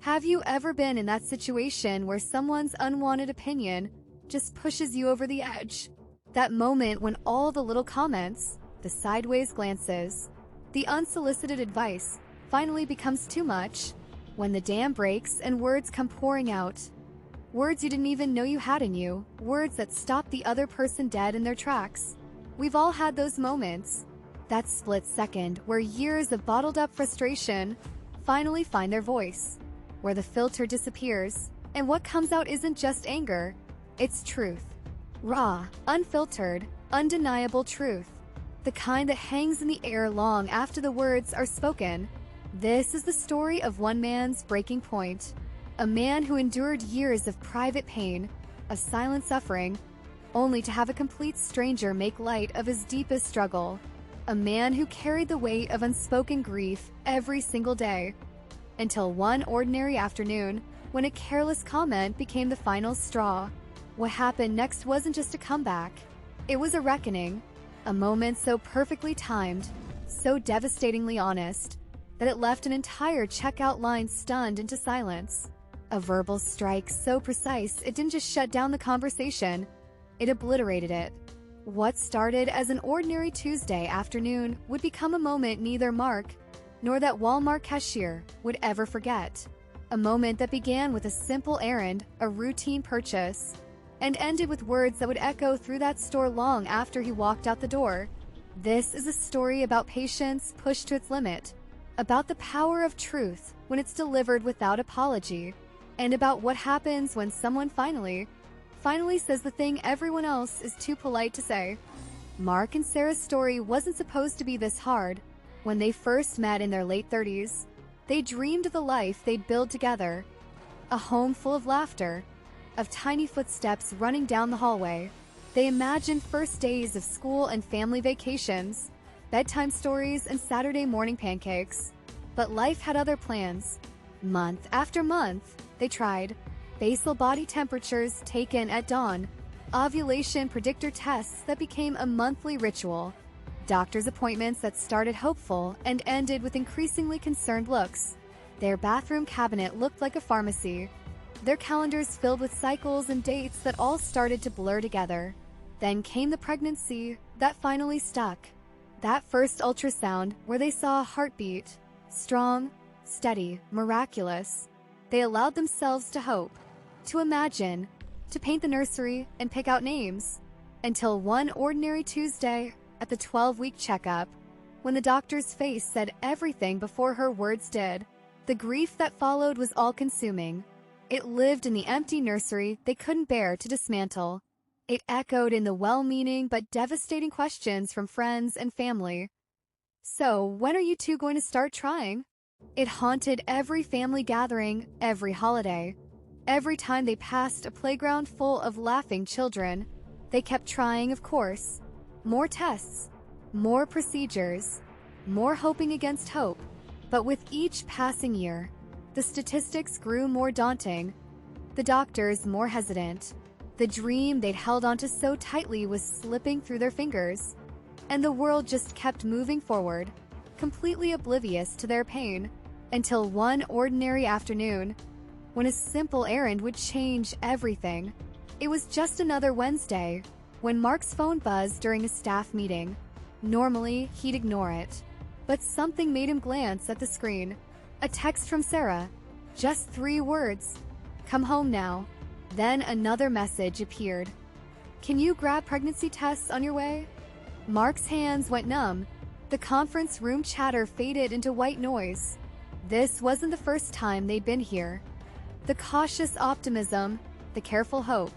Have you ever been in that situation where someone's unwanted opinion just pushes you over the edge? That moment when all the little comments, the sideways glances, the unsolicited advice finally becomes too much? When the dam breaks and words come pouring out. Words you didn't even know you had in you, words that stop the other person dead in their tracks. We've all had those moments. That split second where years of bottled up frustration finally find their voice. Where the filter disappears, and what comes out isn't just anger, it's truth. Raw, unfiltered, undeniable truth. The kind that hangs in the air long after the words are spoken. This is the story of one man's breaking point. A man who endured years of private pain, of silent suffering, only to have a complete stranger make light of his deepest struggle. A man who carried the weight of unspoken grief every single day. Until one ordinary afternoon, when a careless comment became the final straw. What happened next wasn't just a comeback. It was a reckoning. A moment so perfectly timed, so devastatingly honest, that it left an entire checkout line stunned into silence. A verbal strike so precise it didn't just shut down the conversation, it obliterated it. What started as an ordinary Tuesday afternoon would become a moment neither Mark nor that Walmart cashier would ever forget. A moment that began with a simple errand, a routine purchase, and ended with words that would echo through that store long after he walked out the door. This is a story about patience pushed to its limit, about the power of truth when it's delivered without apology, and about what happens when someone finally says the thing everyone else is too polite to say. Mark and Sarah's story wasn't supposed to be this hard. When they first met in their late 30s, they dreamed of the life they'd build together. A home full of laughter, of tiny footsteps running down the hallway. They imagined first days of school and family vacations, bedtime stories and Saturday morning pancakes. But life had other plans. Month after month, they tried. Basal body temperatures taken at dawn, ovulation predictor tests that became a monthly ritual, doctor's appointments that started hopeful and ended with increasingly concerned looks. Their bathroom cabinet looked like a pharmacy, their calendars filled with cycles and dates that all started to blur together. Then came the pregnancy that finally stuck. That first ultrasound where they saw a heartbeat, strong, steady, miraculous. They allowed themselves to hope, to imagine, to paint the nursery and pick out names. Until one ordinary Tuesday at the 12-week checkup, when the doctor's face said everything before her words did. The grief that followed was all-consuming. It lived in the empty nursery they couldn't bear to dismantle. It echoed in the well-meaning but devastating questions from friends and family. So, when are you two going to start trying? It haunted every family gathering, every holiday. Every time they passed a playground full of laughing children, they kept trying, of course. More tests, more procedures, more hoping against hope. But with each passing year, the statistics grew more daunting, the doctors more hesitant. The dream they'd held onto so tightly was slipping through their fingers, and the world just kept moving forward, completely oblivious to their pain, until one ordinary afternoon, when a simple errand would change everything. It was just another Wednesday, when Mark's phone buzzed during a staff meeting. Normally, he'd ignore it, but something made him glance at the screen. A text from Sarah. Just 3 words. "Come home now." Then another message appeared. "Can you grab pregnancy tests on your way?" Mark's hands went numb. The conference room chatter faded into white noise. This wasn't the first time they'd been here. The cautious optimism, the careful hope.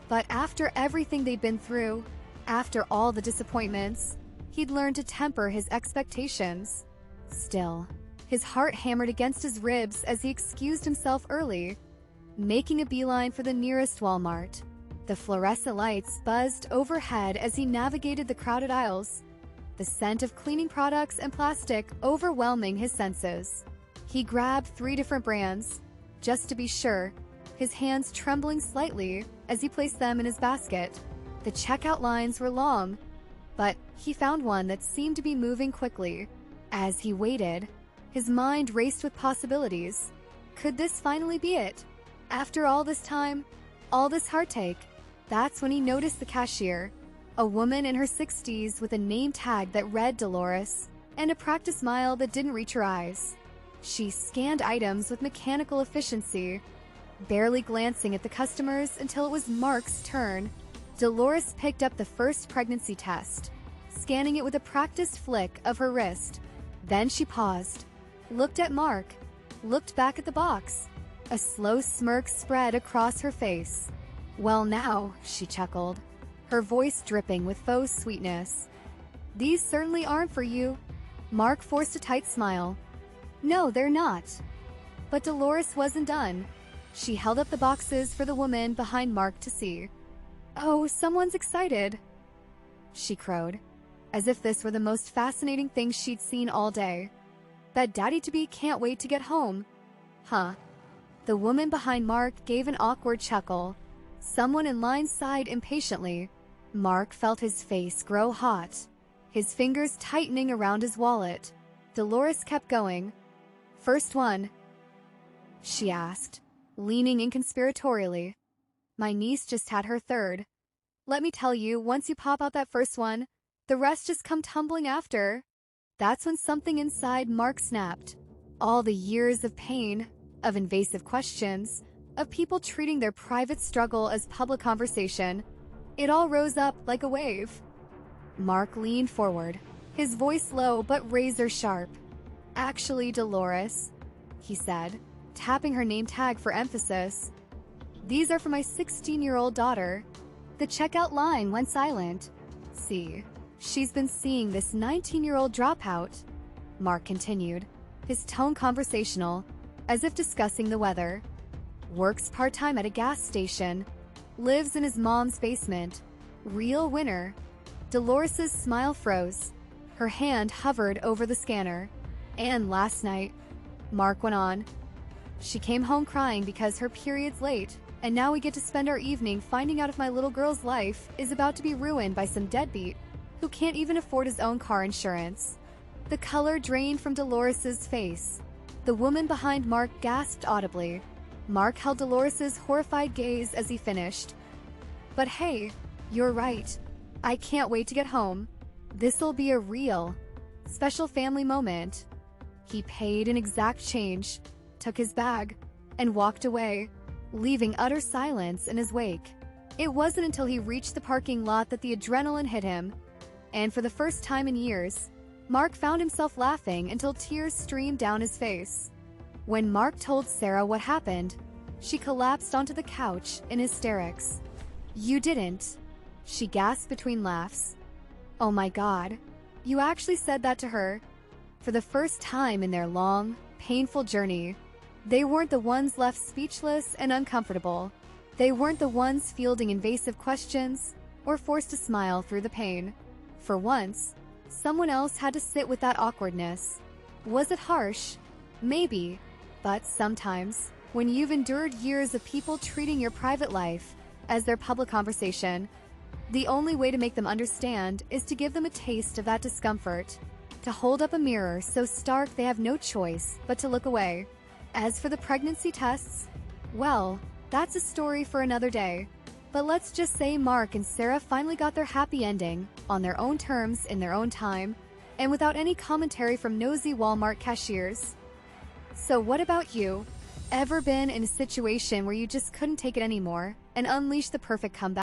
But after everything they'd been through, after all the disappointments, he'd learned to temper his expectations. Still, his heart hammered against his ribs as he excused himself early, making a beeline for the nearest Walmart. The fluorescent lights buzzed overhead as he navigated the crowded aisles, the scent of cleaning products and plastic overwhelming his senses. He grabbed 3 different brands, just to be sure, his hands trembling slightly as he placed them in his basket. The checkout lines were long, but he found one that seemed to be moving quickly. As he waited, his mind raced with possibilities. Could this finally be it? After all this time, all this heartache, that's when he noticed the cashier, a woman in her 60s with a name tag that read Dolores and a practiced smile that didn't reach her eyes. She scanned items with mechanical efficiency, barely glancing at the customers until it was Mark's turn. Dolores picked up the first pregnancy test, scanning it with a practiced flick of her wrist. Then she paused, looked at Mark, looked back at the box. A slow smirk spread across her face. "Well now," she chuckled, her voice dripping with faux sweetness. "These certainly aren't for you." Mark forced a tight smile. "No, they're not." But Dolores wasn't done. She held up the boxes for the woman behind Mark to see. "Oh, someone's excited," she crowed, as if this were the most fascinating thing she'd seen all day. "Bet daddy-to-be can't wait to get home." "Huh." The woman behind Mark gave an awkward chuckle. Someone in line sighed impatiently. Mark felt his face grow hot, his fingers tightening around his wallet. Dolores kept going. "First one?" she asked, leaning inconspiratorially. "My niece just had her third. Let me tell you, once you pop out that first one, the rest just come tumbling after." That's when something inside Mark snapped. All the years of pain, of invasive questions, of people treating their private struggle as public conversation, it all rose up like a wave. Mark leaned forward, his voice low but razor sharp. "Actually, Dolores," he said, tapping her name tag for emphasis, "these are for my 16-year-old daughter." The checkout line went silent. "See, she's been seeing this 19-year-old dropout," Mark continued, his tone conversational, as if discussing the weather. "Works part-time at a gas station, lives in his mom's basement. Real winner." Dolores's smile froze. Her hand hovered over the scanner. "And last night," Mark went on, "she came home crying because her period's late, and now we get to spend our evening finding out if my little girl's life is about to be ruined by some deadbeat who can't even afford his own car insurance." The color drained from Dolores's face. The woman behind Mark gasped audibly. Mark held Dolores's horrified gaze as he finished. "But hey, you're right. I can't wait to get home. This'll be a real, special family moment." He paid in exact change, took his bag, and walked away, leaving utter silence in his wake. It wasn't until he reached the parking lot that the adrenaline hit him, and for the first time in years, Mark found himself laughing until tears streamed down his face. When Mark told Sarah what happened, she collapsed onto the couch in hysterics. "You didn't," she gasped between laughs. "Oh my God, you actually said that to her?" For the first time in their long, painful journey, they weren't the ones left speechless and uncomfortable. They weren't the ones fielding invasive questions or forced to smile through the pain. For once, someone else had to sit with that awkwardness. Was it harsh? Maybe. But sometimes, when you've endured years of people treating your private life as their public conversation, the only way to make them understand is to give them a taste of that discomfort, to hold up a mirror so stark they have no choice but to look away. As for the pregnancy tests, well, that's a story for another day. But let's just say Mark and Sarah finally got their happy ending, on their own terms, in their own time, and without any commentary from nosy Walmart cashiers. So what about you? Ever been in a situation where you just couldn't take it anymore and unleashed the perfect comeback?